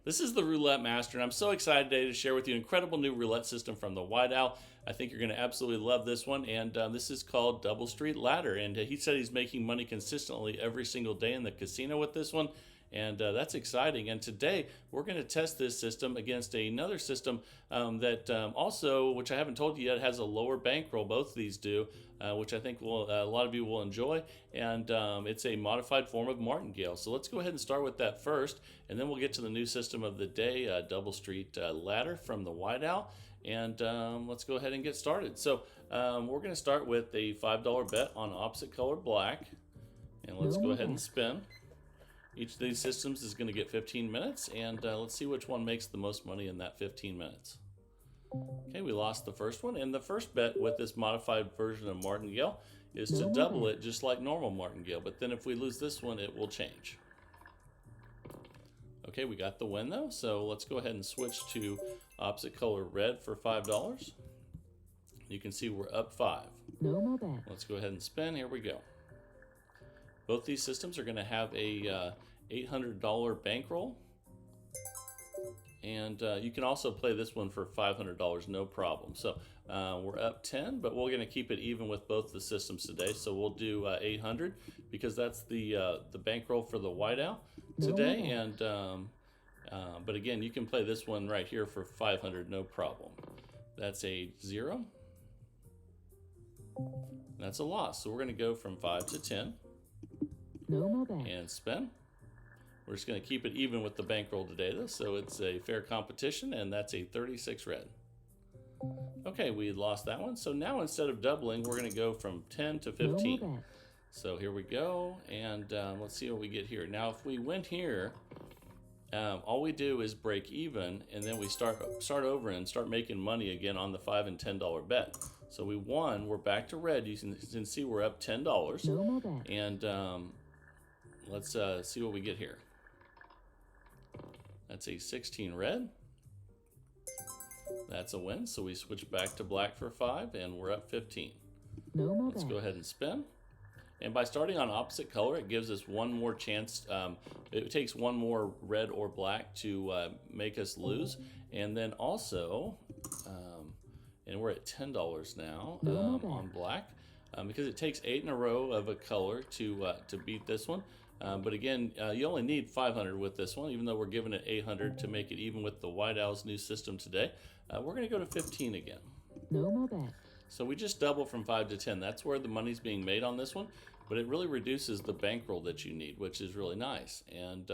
This is the Roulette Master, and I'm so excited today to share with you an incredible new roulette system from the White Owl. I think you're going to absolutely love this one, and this is called Double Street Ladder. And he said he's making money consistently every single day in the casino with this one, and that's exciting. And today we're going to test this system against another system that also, which I haven't told you yet, has a lower bankroll. Both of these do, which I think will a lot of you will enjoy. And it's a modified form of martingale. So let's go ahead and start with that first, and then we'll get to the new system of the day, Double Street Ladder from the White Owl. And let's go ahead and get started. So we're going to start with a $5 bet on opposite color black, and let's go ahead and spin. Each of these systems is going to get 15 minutes, and let's see which one makes the most money in that 15 minutes. Okay, we lost the first one, and the first bet with this modified version of martingale is to double it just like normal martingale, but then if we lose this one, it will change. Okay, we got the win though, so let's go ahead and switch to opposite color red for $5. You can see we're up 5. No more bet. Let's go ahead and spin. Here we go. Both these systems are going to have a $800 bankroll, and you can also play this one for $500, no problem. So we're up 10, but we're going to keep it even with both the systems today. So we'll do 800 because that's the bankroll for the White Owl today. And but again, you can play this one right here for 500, no problem. That's a 0. That's a loss. So we're going to go from 5 to 10. No more bet. And spin. We're just going to keep it even with the bankroll today, though, so it's a fair competition, and that's a 36 red. Okay, we lost that one. So now instead of doubling, we're going to go from 10 to 15. No more bet. So here we go, and let's see what we get here. Now, if we went here, all we do is break even, and then we start over and start making money again on the $5 and $10 bet. So we won. We're back to red. You can see we're up $10. No more bet. And let's see what we get here. That's a 16 red. That's a win. So we switch back to black for 5, and we're up 15. No more Let's bet. go ahead and spin. And by starting on opposite color, it gives us one more chance. It takes one more red or black to make us lose. And then also, and we're at $10 now on black, because it takes 8 in a row of a color to beat this one. But again, you only need 500 with this one, even though we're giving it 800 to make it even with the White Owl's new system today. We're going to go to 15 again. No more bet. So we just double from 5 to 10. That's where the money's being made on this one, but it really reduces the bankroll that you need, which is really nice. And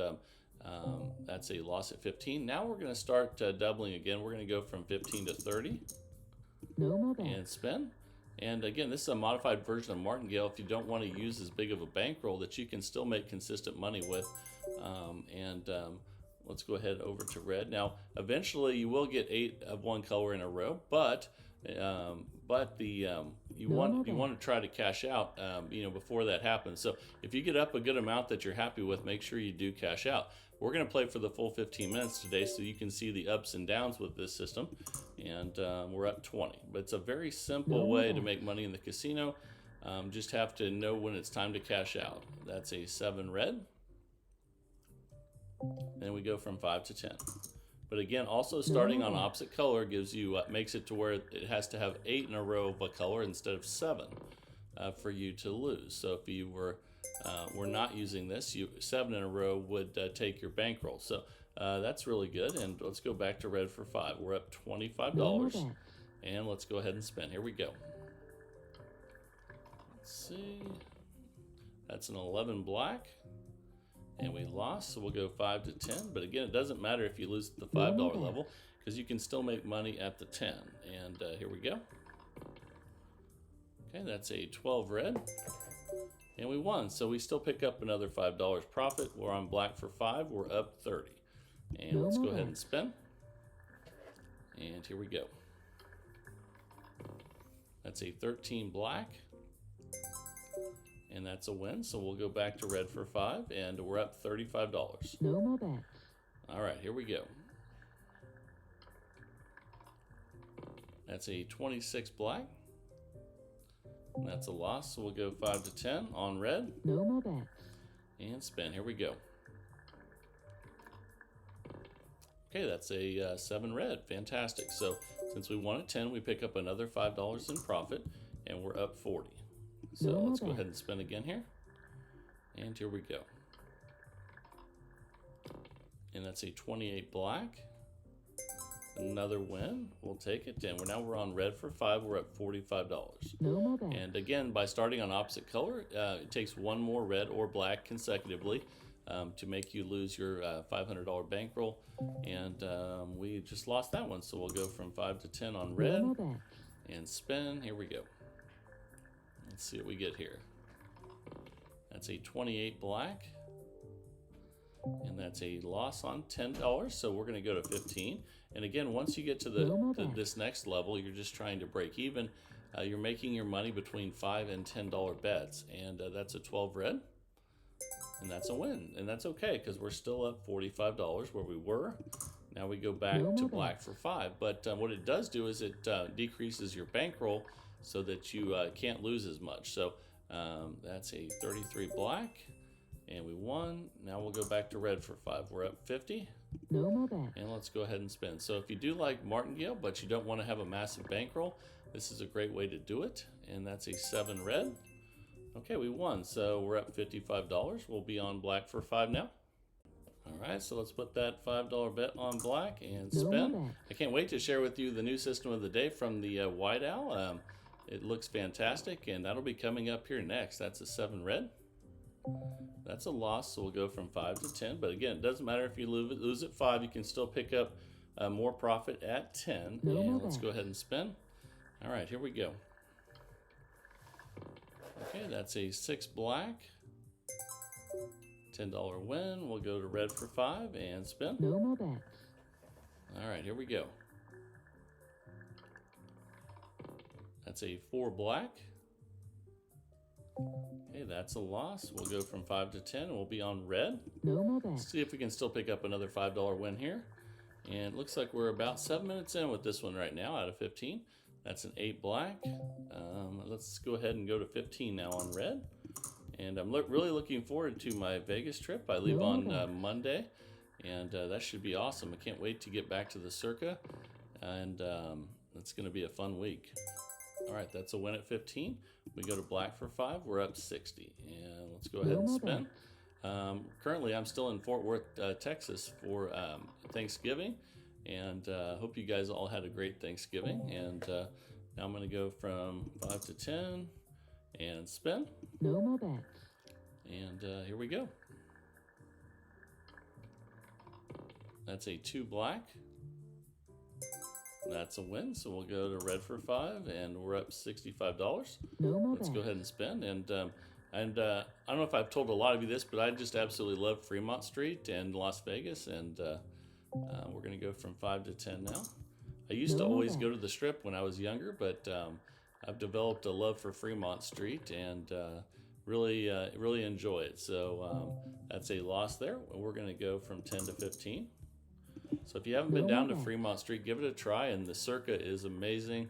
that's a loss at 15. Now we're going to start doubling again. We're going to go from 15 to 30. No more bet. And spin. And again, this is a modified version of martingale if you don't want to use as big of a bankroll that you can still make consistent money with. Let's go ahead over to red. Now, eventually you will get 8 of one color in a row, but you want to try to cash out before that happens. So if you get up a good amount that you're happy with, make sure you do cash out. We're going to play for the full 15 minutes today, so you can see the ups and downs with this system. And we're up 20. But it's a very simple way to make money in the casino. Just have to know when it's time to cash out. That's a 7 red. Then we go from 5 to 10. But again, also starting on opposite color gives you makes it to where it has to have 8 in a row of a color instead of 7 for you to lose. So if you were not using this, 7 in a row would take your bankroll. So that's really good. And let's go back to red for 5. We're up $25. And let's go ahead and spin. Here we go. Let's see. That's an 11 black. And we lost, so we'll go 5 to 10. But again, it doesn't matter if you lose at the $5 level, because you can still make money at the 10. And here we go. Okay, that's a 12 red. And we won, so we still pick up another $5 profit. We're on black for 5. We're up 30. And let's go ahead and spin. And here we go. That's a 13 black. And that's a win, so we'll go back to red for 5, and we're up $35. No more bet. All right, here we go. That's a 26 black. And that's a loss, so we'll go 5 to 10 on red. No more bet. And spin. Here we go. Okay, that's a 7 red. Fantastic. So since we won at 10, we pick up another $5 in profit, and we're up 40. So No let's go more ahead and spin again here. And here we go. And that's a 28 black. Another win. We'll take it. And we're on red for 5. We're up $45. No more bets. And again, by starting on opposite color, it takes one more red or black consecutively to make you lose your $500 bankroll. And we just lost that one. So we'll go from 5 to 10 on No red more bets. and spin. Here we go. Let's see what we get here. That's a 28 black. And that's a loss on $10. So we're going to go to 15. And again, once you get to this next level, you're just trying to break even. You're making your money between $5 and $10 bets. And that's a 12 red. And that's a win. And that's okay because we're still up $45 where we were. Now we go back to black for 5. But what it does do is it decreases your bankroll so that you can't lose as much. So that's a 33 black. And we won. Now we'll go back to red for 5. We're up 50. No more bets. And let's go ahead and spin. So if you do like martingale, but you don't want to have a massive bankroll, this is a great way to do it. And that's a 7 red. Okay, we won. So we're up $55. We'll be on black for 5 now. All right, so let's put that $5 bet on black and spin. I can't wait to share with you the new system of the day from the White Owl. It looks fantastic, and that'll be coming up here next. That's a 7 red. That's a loss, so we'll go from 5 to 10. But again, it doesn't matter if you lose at 5, you can still pick up more profit at 10. And let's go ahead and spin. All right, here we go. Okay, that's a 6 black. $10 win. We'll go to red for 5 and spin. No more bets. All right, here we go. That's a 4 black. Okay, that's a loss. We'll go from 5 to 10 and we'll be on red. No more Let's bets. see if we can still pick up another $5 win here. And it looks like we're about 7 minutes in with this one right now out of 15. That's an 8 black. Let's go ahead and go to 15 now on red. And I'm really looking forward to my Vegas trip. I leave on Monday, and that should be awesome. I can't wait to get back to the Circa, and it's going to be a fun week. All right, that's a win at 15. We go to black for 5. We're up 60. And let's go ahead and spin. Currently, I'm still in Fort Worth, Texas for Thanksgiving. And hope you guys all had a great Thanksgiving. And now I'm going to go from 5 to 10 and spin. No more bets. And here we go. That's a 2 black. That's a win, so we'll go to red for 5, and we're up $65. No more Let's go ahead and spin. And I don't know if I've told a lot of you this, but I just absolutely love Fremont Street and Las Vegas, and we're going to go from 5 to 10 now. I used to always go to the Strip when I was younger, but I've developed a love for Fremont Street and really enjoy it. So that's a loss there. We're going to go from 10 to 15. So if you haven't been down to Fremont Street, give it a try. And the Circa is amazing.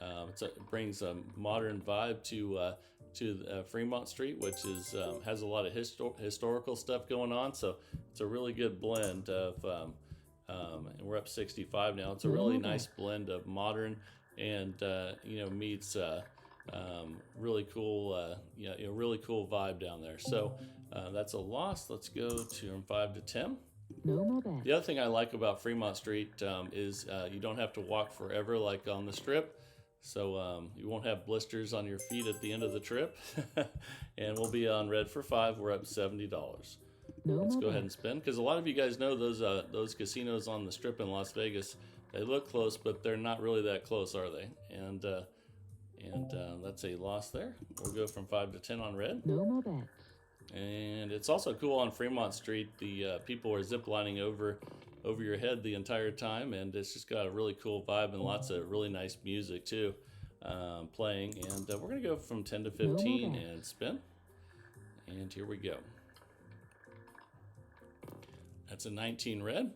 It brings a modern vibe to Fremont Street, which is has a lot of historical stuff going on. So it's a really good blend of. And we're up 65 now. It's a really nice blend of modern and meets really cool really cool vibe down there. So that's a loss. Let's go to 5 to 10. No more bets. The other thing I like about Fremont Street is you don't have to walk forever like on the Strip. So you won't have blisters on your feet at the end of the trip. And we'll be on red for 5. We're up $70. Let's go ahead and spin, because a lot of you guys know those casinos on the Strip in Las Vegas. They look close, but they're not really that close, are they? And that's a loss there. We'll go from 5 to 10 on red. No more bets. And it's also cool on Fremont Street. The people are ziplining over your head the entire time, and it's just got a really cool vibe and lots of really nice music too playing. And we're gonna go from 10 to 15 and spin. And here we go. That's a 19 red.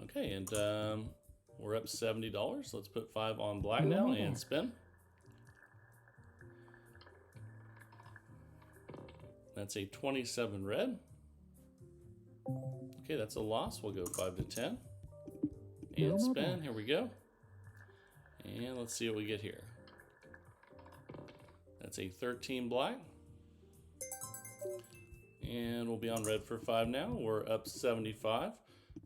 Okay, and we're up $70. Let's put 5 on black now and spin. That's a 27 red. Okay, that's a loss. We'll go 5 to 10. No And more spin. bets. Here we go. And let's see what we get here. That's a 13 black. And we'll be on red for 5 now. We're up 75.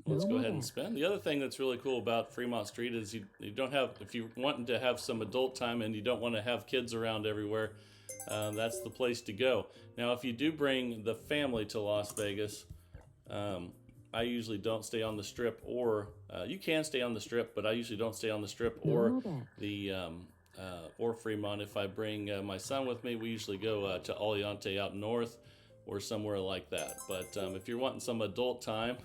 Let's No go more ahead and bets. spin. The other thing that's really cool about Fremont Street is you don't have, if you're wanting to have some adult time and you don't want to have kids around everywhere, that's the place to go. Now, if you do bring the family to Las Vegas, I usually don't stay on the strip, or you can stay on the strip, but I usually don't stay on the strip No or more bets. the or Fremont. If I bring my son with me, we usually go to Aliante out north or somewhere like that. But if you're wanting some adult time,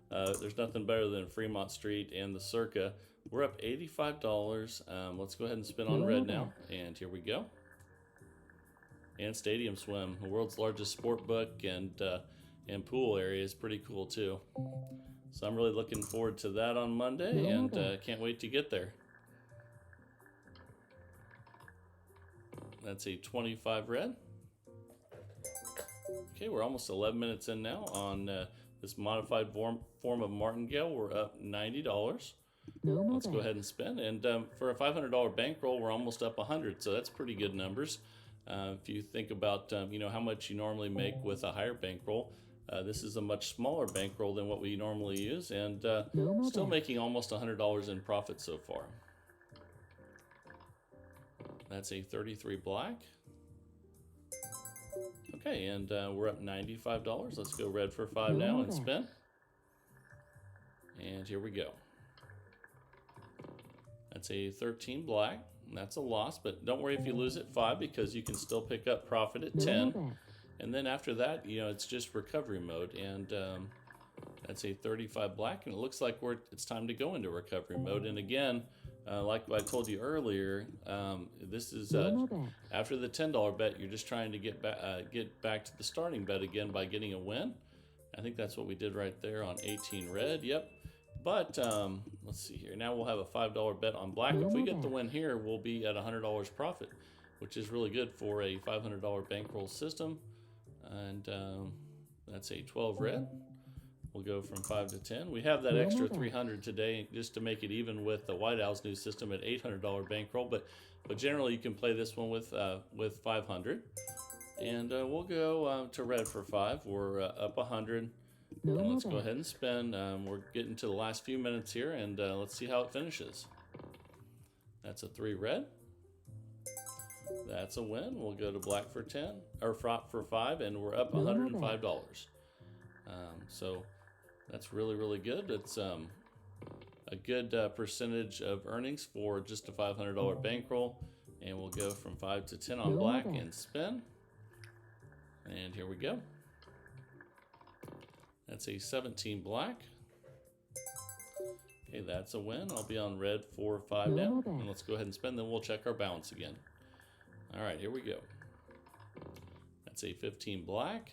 there's nothing better than Fremont Street and the Circa. We're up $85. Let's go ahead and spin on No red more now, and here we go. And Stadium Swim, the world's largest sport book and pool area, is pretty cool too. So I'm really looking forward to that on Monday, No more and bets. can't wait to get there. That's a 25 red. Okay, we're almost 11 minutes in now on this modified form of martingale. We're up $90. No more Let's go bets. ahead and spin. And for a $500 bankroll, we're almost up 100. So that's pretty good numbers. If you think about how much you normally make with a higher bankroll, this is a much smaller bankroll than what we normally use, and No more still bets. making almost $100 in profit so far. That's a 33 black. Okay, and we're up $95. Let's go red for 5 No now more and bets. spin. And here we go. That's a 13 black. And that's a loss, but don't worry if you lose at 5, because you can still pick up profit at No 10. more bets. And then after that, it's just recovery mode. And that's a 35 black, and it looks like it's time to go into recovery mode. And again, like I told you earlier, this is No more bets. after the $10 bet, you're just trying to get back to the starting bet again by getting a win. I think that's what we did right there on 18 red. Yep. But let's see here. Now we'll have a $5 bet on black. No If we more get the bets. win here, we'll be at $100 profit, which is really good for a $500 bankroll system. And that's a 12 red. We'll go from 5 to 10. We have that No extra more bets. 300 today just to make it even with the White Owl's new system at $800 bankroll. But generally you can play this one with 500. And we'll go to red for 5. We're up 100. No And more let's go bets. ahead and spin. We're getting to the last few minutes here, and let's see how it finishes. That's a 3 red. That's a win. We'll go to black for 10, or for 5, and we're up No more $105. So that's really, really good. It's a good percentage of earnings for just a $500 bankroll. And we'll go from 5 to 10 on No black more and spin. And here we go. That's a 17 black. Okay, that's a win. I'll be on red for 5 No now. more bets. And let's go ahead and spin, then we'll check our balance again. All right, here we go. That's a 15 black.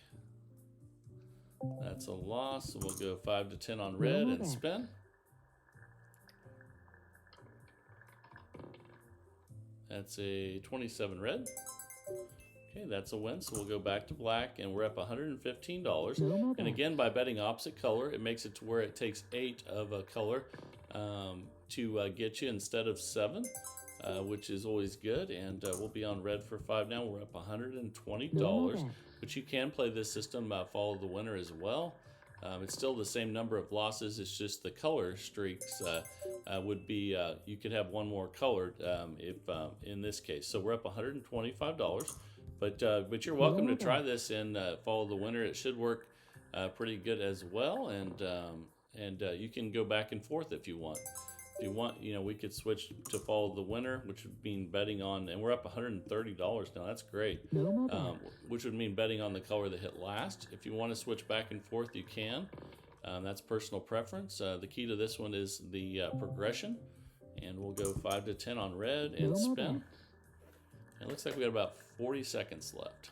That's a loss. So we'll go 5 to 10 on red more and bets. spin. That's a 27 red. Okay, that's a win. So we'll go back to black, and we're up $115. No more And bets. again, by betting opposite color, it makes it to where it takes 8 of a color to get you instead of 7, which is always good. And we'll be on red for 5 now. We're up $120. No more bets. But you can play this system, follow the winner as well. It's still the same number of losses. It's just the color streaks would be, you could have one more colored if in this case. So we're up $125. But you're welcome to try this and follow the winner. It should work pretty good as well. And you can go back and forth if you want. If you want, we could switch to follow the winner, which would mean betting on, and we're up $130 now. That's great. No more bets. Which would mean betting on the color that hit last. If you want to switch back and forth, you can. That's personal preference. The key to this one is the progression. And we'll go 5 to 10 on red and No more spin. bets. It looks like we got about 40 seconds left.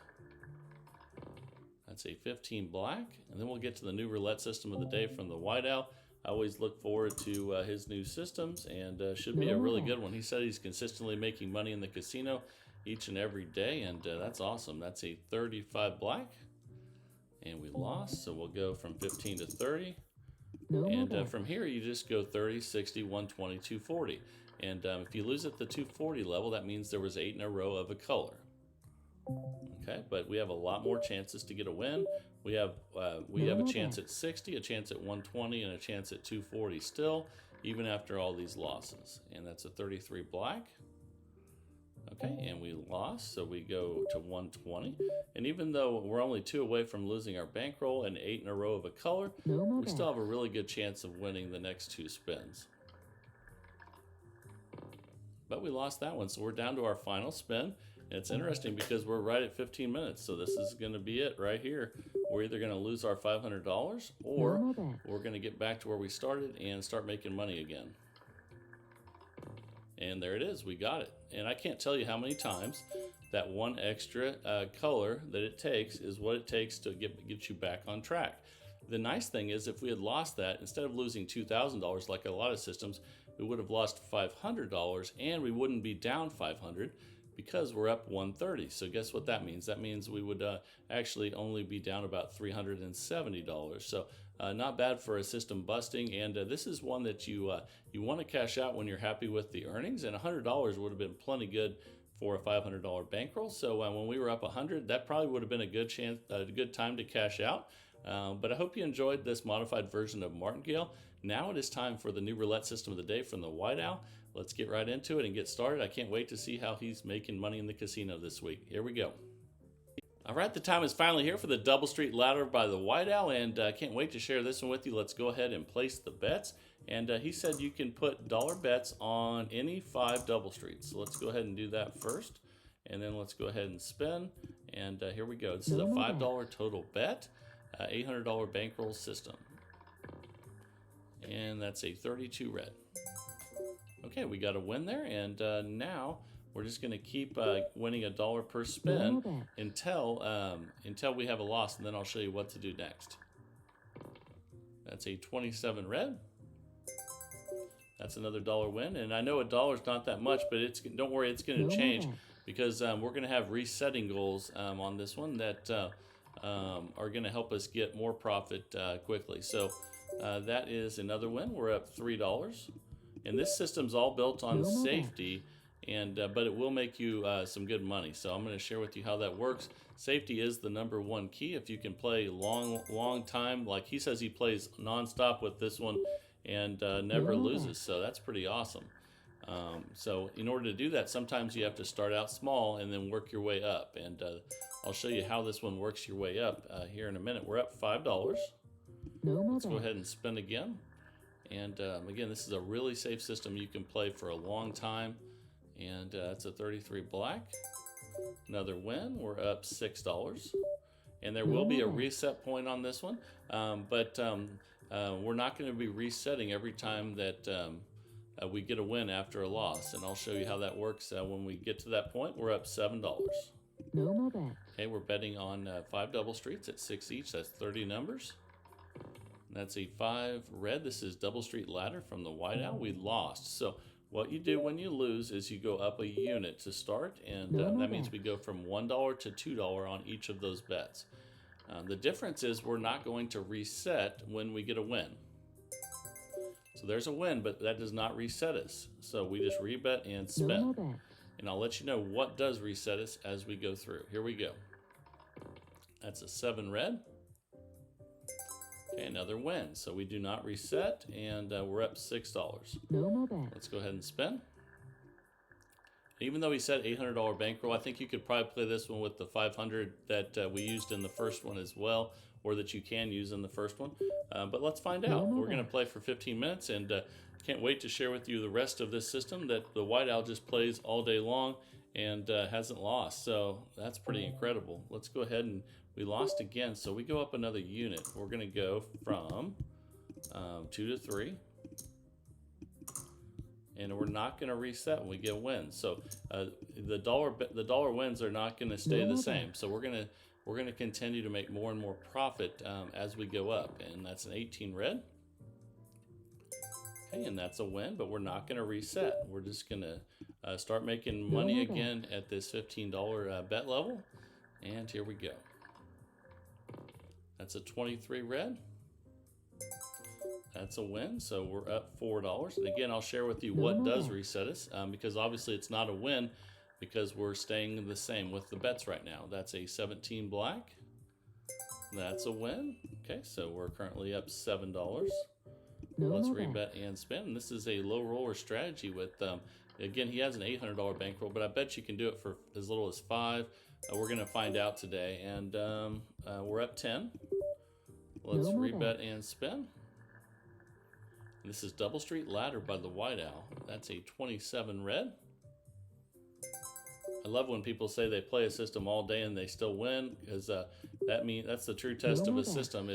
That's a 15 black. And then we'll get to the new roulette system of the day from the White Owl. I always look forward to his new systems, and should be a really good one. He said he's consistently making money in the casino each and every day, and that's awesome. That's a 35 black. and we lost. So we'll go from 15 to 30. No And from here, you just go 30, 60, 120, 240. And if you lose at the 240 level, that means there was 8 in a row of a color. Okay, but we have a lot more chances to get a win. We have a chance at 60, a chance at 120, and a chance at 240 still, even after all these losses. And that's a 33 black. Okay, and we lost, so we go to 120. And even though we're only 2 away from losing our bankroll and 8 in a row of a color, we still have a really good chance of winning the next 2 spins. But we lost that one, so we're down to our final spin. And it's interesting because we're right at 15 minutes, so this is going to be it right here. We're either going to lose our $500 or we're going to get back to where we started and start making money again. And there it is, we got it. And I can't tell you how many times that one extra color that it takes is what it takes to get you back on track. The nice thing is if we had lost that, instead of losing $2,000 like a lot of systems, we would have lost $500 and we wouldn't be down $500 because we're up 130. So guess what that means? That means we would actually only be down about $370. So not bad for a system busting, and this is one that you want to cash out when you're happy with the earnings, and $100 would have been plenty good for a $500 bankroll. So when we were up 100, that probably would have been a good time to cash out. But I hope you enjoyed this modified version of Martingale. Now it is time for the new roulette system of the day from the White Owl. Let's get right into it and get started. I can't wait to see how he's making money in the casino this week. Here we go. All right, the time is finally here for the Double Street Ladder by the White Owl, and I can't wait to share this one with you. Let's go ahead and place the bets. And he said you can put dollar bets on any 5 double streets. So let's go ahead and do that first. And then let's go ahead and spin. And here we go. This is a $5 total bet, $800 bankroll system. And that's a 32 red. Okay, we got a win there, and now we're just going to keep winning $1 per spin until we have a loss, and then I'll show you what to do next. That's a 27 red. That's another $1 win, and I know $1 is not that much, but don't worry, it's going to change because we're going to have resetting goals on this one that are going to help us get more profit quickly. So that is another win. We're up $3. And this system's all built on safety, but it will make you some good money. So I'm going to share with you how that works. Safety is the #1 key. If you can play long time, like he says he plays nonstop with this one and never loses. So that's pretty awesome. So in order to do that, sometimes you have to start out small and then work your way up. And I'll show you how this one works your way up here in a minute. We're up $5. Let's go ahead and spin again. And again, this is a really safe system. You can play for a long time. And that's a 33 black. Another win. We're up $6. And there will be a reset point on this one. But we're not going to be resetting every time that we get a win after a loss. And I'll show you how that works when we get to that point. We're up $7. Okay, we're betting on 5 double streets at 6 each. That's 30 numbers. That's a 5 red. This is Double Street Ladder from the White Owl. We lost. So what you do when you lose is you go up a unit to start, and that means we go from $1 to $2 on each of those bets. The difference is we're not going to reset when we get a win. So there's a win, but that does not reset us. So we just rebet and spin. And I'll let you know what does reset us as we go through. Here we go. That's a 7 red. Okay, another win. So we do not reset, and we're up $6. Let's go ahead and spin. Even though he said $800 bankroll, I think you could probably play this one with the 500 that we used in the first one as well, or that you can use in the first one. But let's find out. We're going to play for 15 minutes, and can't wait to share with you the rest of this system that the White Owl just plays all day long and hasn't lost. So that's pretty incredible. Let's go ahead and we lost again, so we go up another unit. We're going to go from 2 to 3. And we're not going to reset when we get wins. So the dollar wins are not going to stay the same. So we're going to continue to make more and more profit as we go up. And that's an 18 red. Okay, and that's a win, but we're not going to reset. We're just going to start making money again at this $15 bet level. And here we go. That's a 23 red. That's a win, so we're up $4. And again, I'll share with you what does reset us, because obviously it's not a win because we're staying the same with the bets right now. That's a 17 black. That's a win. Okay, so we're currently up $7. Let's rebet and spin. And this is a low roller strategy with, again, he has an $800 bankroll, but I bet you can do it for as little as 5. We're going to find out today. And we're up 10. Let's rebet and spin. And this is Double Street Ladder by the White Owl. That's a 27 red. I love when people say they play a system all day and they still win, because that's the true test of a system.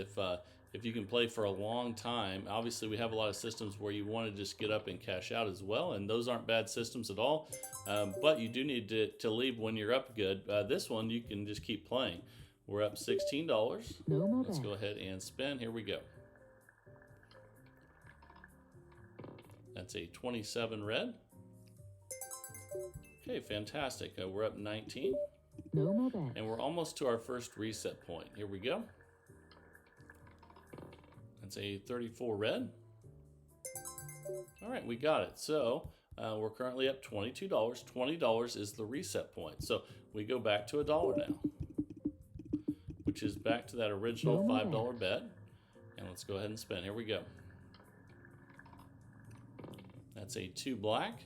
If you can play for a long time, obviously we have a lot of systems where you want to just get up and cash out as well, and those aren't bad systems at all. But you do need to leave when you're up good. This one you can just keep playing. We're up $16. Let's go ahead and spin. Here we go. That's a 27 red. Okay, fantastic. We're up 19. And we're almost to our first reset point. Here we go. That's a 34 red. All right, we got it. So we're currently up $22. $20 is the reset point. So we go back to $1 now, which is back to that original $5 bet. And let's go ahead and spin. Here we go. That's a 2 black.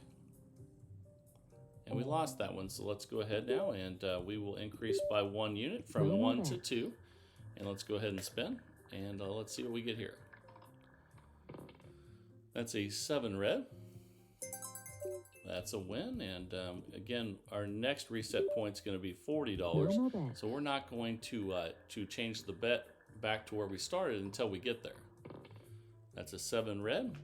And we lost that one, so let's go ahead now and we will increase by 1 unit from 1 to 2. And let's go ahead and spin, and let's see what we get here. That's a 7 red. That's a win, and again, our next reset point is going to be $40. So we're not going to change the bet back to where we started until we get there. That's a 7 red.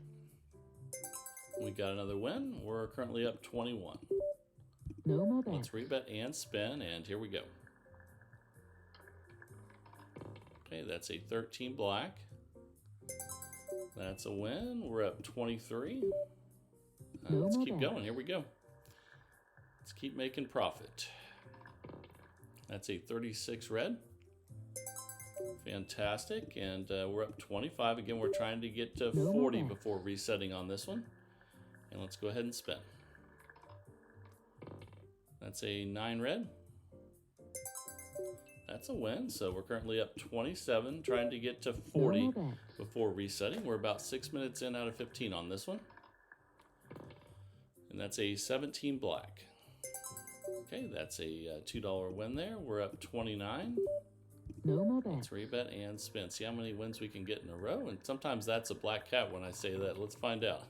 We got another win. We're currently up 21. Let's rebet and spin, and here we go. Okay, that's a 13 black. That's a win. We're up 23. Let's keep going. Here we go. Let's keep making profit. That's a 36 red. Fantastic, and we're up 25. Again, we're trying to get to 40 before resetting on this one. And let's go ahead and spin. That's a 9 red. That's a win. So we're currently up 27, trying to get to 40 before resetting. We're about 6 minutes in out of 15 on this one. And that's a 17 black. Okay, that's a $2 win there. We're up 29. Let's rebet and spin. See how many wins we can get in a row. And sometimes that's a black cat when I say that. Let's find out.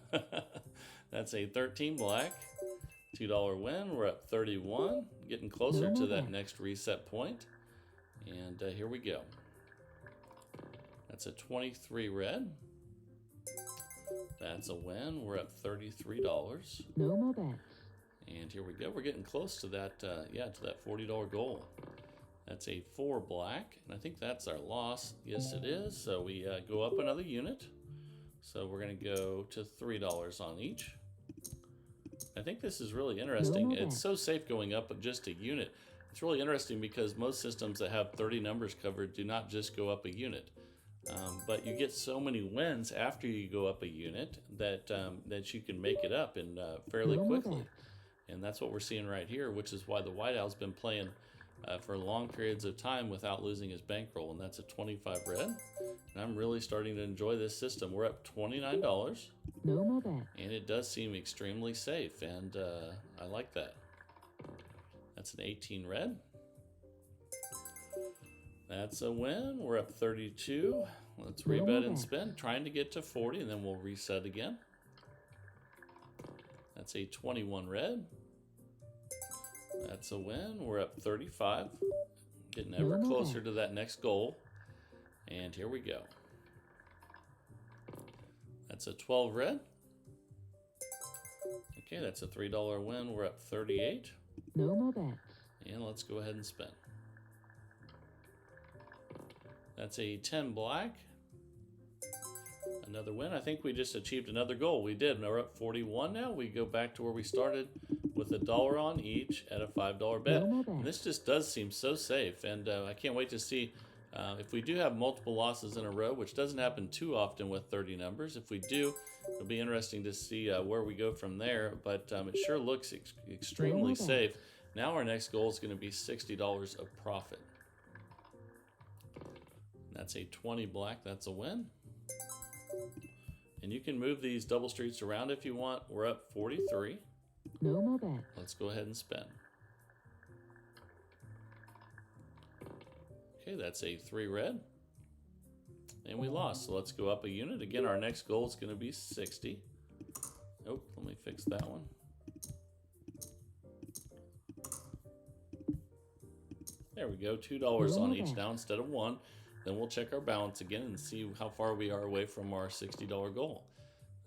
That's a 13 black. $2 win. We're up 31. Getting closer to that next reset point. And here we go. That's a 23 red. That's a win. We're up $33. And here we go. We're getting close to that, to that $40 goal. That's a 4 black, and I think that's our loss. Yes, it is. So we go up another unit. So we're going to go to $3 on each. I think this is really interesting. It's so safe going up just a unit. It's really interesting because most systems that have 30 numbers covered do not just go up a unit. But you get so many wins after you go up a unit that you can make it up in fairly quickly. And that's what we're seeing right here, which is why the White Owl's been playing for long periods of time without losing his bankroll. And that's a 25 red. And I'm really starting to enjoy this system. We're up $29. And it does seem extremely safe, and I like that. That's an 18 red. That's a win. We're up 32. Let's rebet and spin, trying to get to 40, and then we'll reset again. That's a 21 red. That's a win. We're up 35. Getting ever closer to that next goal. And here we go. That's a 12 red. Okay, that's a $3 win. We're up 38. And let's go ahead and spin. That's a 10 black. Another win. I think we just achieved another goal. We did. We're up 41 now. We go back to where we started with $1 on each at a $5 bet. And this just does seem so safe. And I can't wait to see If we do have multiple losses in a row, which doesn't happen too often with 30 numbers, if we do, it'll be interesting to see where we go from there. But it sure looks extremely safe. Now our next goal is going to be $60 of profit. That's a 20 black. That's a win. And you can move these double streets around if you want. We're up 43. No more bet. Let's go ahead and spin. Okay, that's a 3 red. And we lost, so let's go up a unit. Again, our next goal is going to be 60. Oh, let me fix that one. There we go, $2 on each now instead of 1. Then we'll check our balance again and see how far we are away from our $60 goal.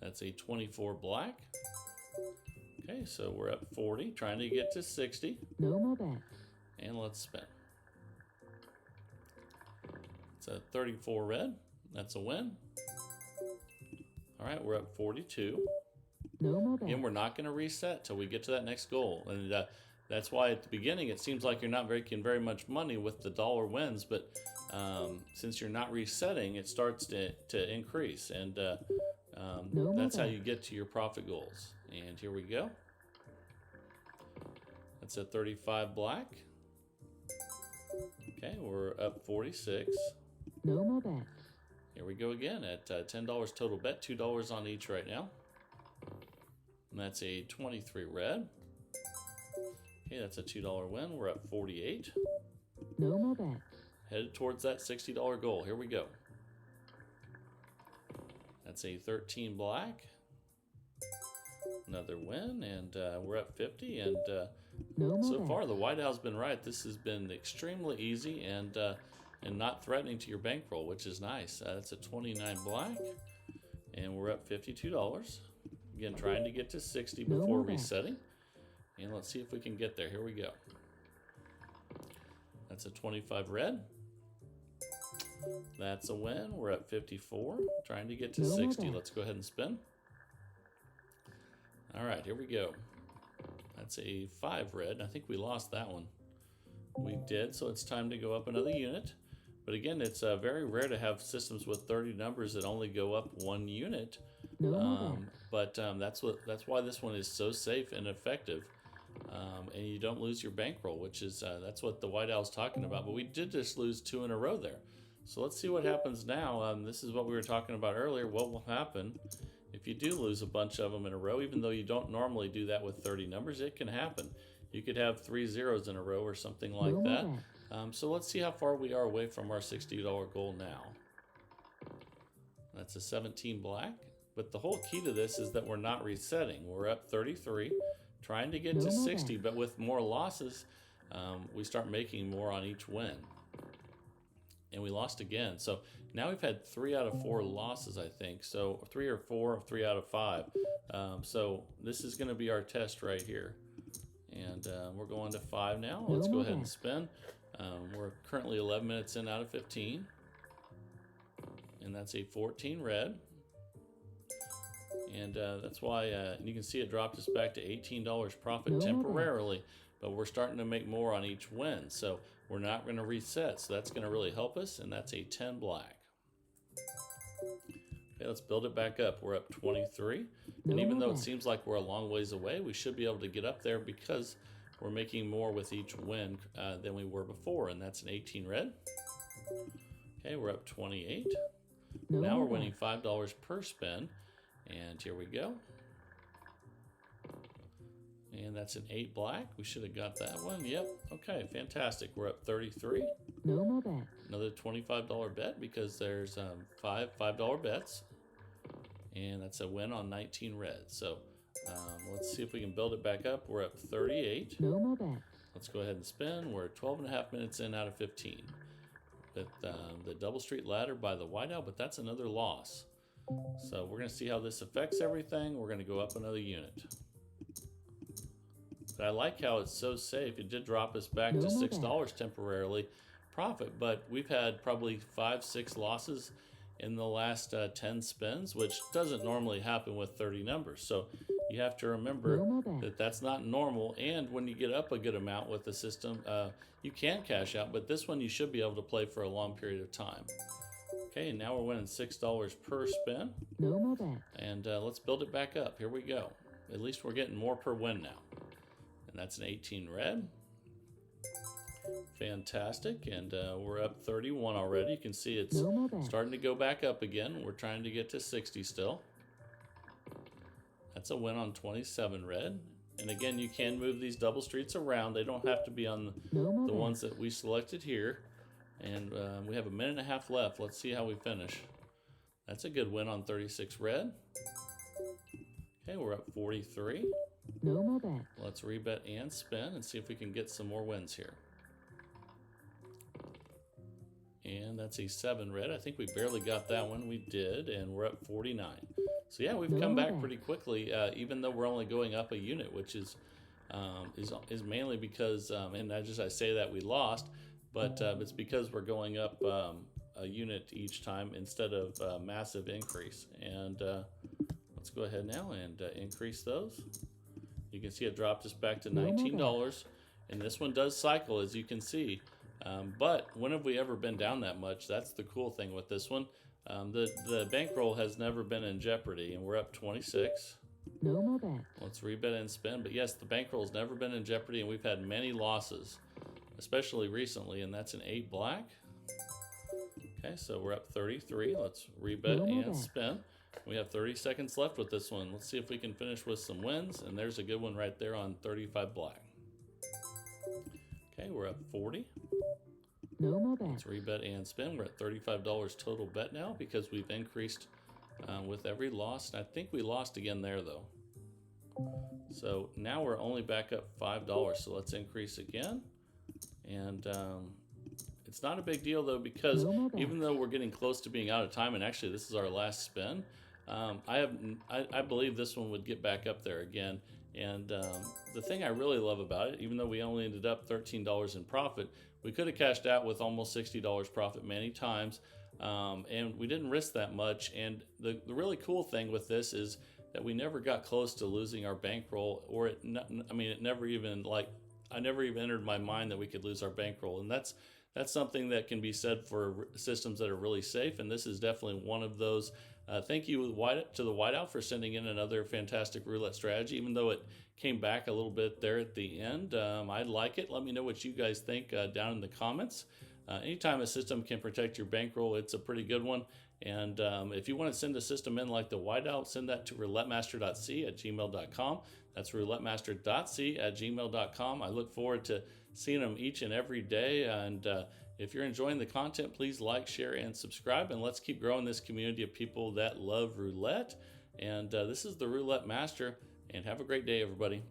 That's a 24 black. Okay, so we're up 40, trying to get to 60. No more bet. And let's spin. It's a 34 red. That's a win. All right, we're up 42. No more bet. And we're not going to reset till we get to that next goal. And that's why at the beginning it seems like you're not making very much money with the dollar wins, but since you're not resetting, it starts to increase. And that's how you get to your profit goals. And here we go. That's a 35 black. Okay, we're up 46. No more bet. Here we go again at $10 total bet, $2 on each right now. And that's a 23 red. Okay, that's a $2 win. We're up 48. No more bet. Headed towards that $60 goal. Here we go. That's a 13 black. Another win, and we're up 50. And so far, the White Owl's been right. This has been extremely easy and not threatening to your bankroll, which is nice. That's a 29 black, and we're up $52. Again, trying to get to 60 before resetting. And let's see if we can get there. Here we go. That's a 25 red. That's a win. We're at 54. Trying to get to 60. Let's go ahead and spin. All right, here we go. That's a 5 red. I think we lost that one. We did, so it's time to go up another unit. But again, it's very rare to have systems with 30 numbers that only go up 1 unit. But that's why this one is so safe and effective. And you don't lose your bankroll, which is that's what the White Owl's talking about. But we did just lose 2 in a row there. So let's see what happens now. This is what we were talking about earlier. What will happen if you do lose a bunch of them in a row? Even though you don't normally do that with 30 numbers, it can happen. You could have 3 zeros in a row or something like that. So let's see how far we are away from our $60 goal now. That's a 17 black. But the whole key to this is that we're not resetting. We're up 33, trying to get to 60, but with more losses, we start making more on each win. And we lost again. So now we've had 3 out of 4 losses, I think. So 3 or 4 or 3 out of 5. So this is going to be our test right here. And we're going to 5 now. Let's go ahead and spin. We're currently 11 minutes in out of 15. And that's a 14 red. And that's why you can see it dropped us back to $18 profit temporarily. But we're starting to make more on each win. So we're not going to reset. So that's going to really help us. And that's a 10 black. Okay, let's build it back up. We're up 23. And even though it seems like we're a long ways away, we should be able to get up there because we're making more with each win than we were before. And that's an 18 red. Okay, we're up 28. Now we're winning $5 per spin. And here we go. And that's an 8 black. We should have got that one. Yep. Okay, fantastic. We're up 33. No more bet. Another $25 bet because there's $5 bets. And that's a win on 19 red. So let's see if we can build it back up. We're up 38. No more bet. Let's go ahead and spin. We're 12 and a half minutes in out of 15. But the double street ladder by the White Owl, but that's another loss. So we're going to see how this affects everything. We're going to go up another unit. But I like how it's so safe. It did drop us back to $6 temporarily profit, but we've had probably 5-6 losses in the last 10 spins, which doesn't normally happen with 30 numbers. So you have to remember No more bet. that that's not normal. And when you get up a good amount with the system, you can cash out, but this one you should be able to play for a long period of time. Okay, and now we're winning $6 per spin. No more bet. And let's build it back up. Here we go. At least we're getting more per win now. And that's an 18 red. Fantastic. And we're up 31 already. You can see it's No more bet. starting to go back up again. We're trying to get to 60 still. That's a win on 27 red. And again, you can move these double streets around. They don't have to be on No more the bet. ones that we selected here. And we have a minute and a half left. Let's see how we finish. That's a good win on 36 red. Okay, we're up 43. No more bet. Let's rebet and spin and see if we can get some more wins here. And that's a 7 red. I think we barely got that one. We did, and we're up 49. So yeah, we've come back pretty quickly, even though we're only going up a unit, which is mainly because, and I say that we lost, but it's because we're going up a unit each time instead of a massive increase. And let's go ahead now and increase those. You can see it dropped us back to $19, and this one does cycle, as you can see. But when have we ever been down that much? That's the cool thing with this one. The bankroll has never been in jeopardy, and we're up 26. No more bet. Let's rebet and spin. But yes, the bankroll's never been in jeopardy, and we've had many losses, especially recently, and that's an 8 black. Okay, so we're up 33. Let's rebet and spin. We have 30 seconds left with this one. Let's see if we can finish with some wins, and there's a good one right there on 35 black. Okay, we're up 40. No more bet. Let's rebet and spin. We're at $35 total bet now because we've increased with every loss. And I think we lost again there, though. So now we're only back up $5. So let's increase again. And it's not a big deal, though, because even though we're getting close to being out of time, and actually this is our last spin, I believe this one would get back up there again. And the thing I really love about it, even though we only ended up $13 in profit, we could have cashed out with almost $60 profit many times, and we didn't risk that much. And the really cool thing with this is that we never got close to losing our bankroll, or it never even, I never even entered my mind that we could lose our bankroll. And that's something that can be said for systems that are really safe, and this is definitely one of those. Thank you to the Whiteout for sending in another fantastic roulette strategy, even though it came back a little bit there at the end. I like it. Let me know what you guys think down in the comments. Anytime a system can protect your bankroll, it's a pretty good one. And if you want to send a system in like the Whiteout, send that to roulettemaster.c@gmail.com. That's roulettemaster.c@gmail.com. I look forward to seeing them each and every day. And if you're enjoying the content, please like, share, and subscribe. And let's keep growing this community of people that love roulette. And this is the Roulette Master. And have a great day, everybody.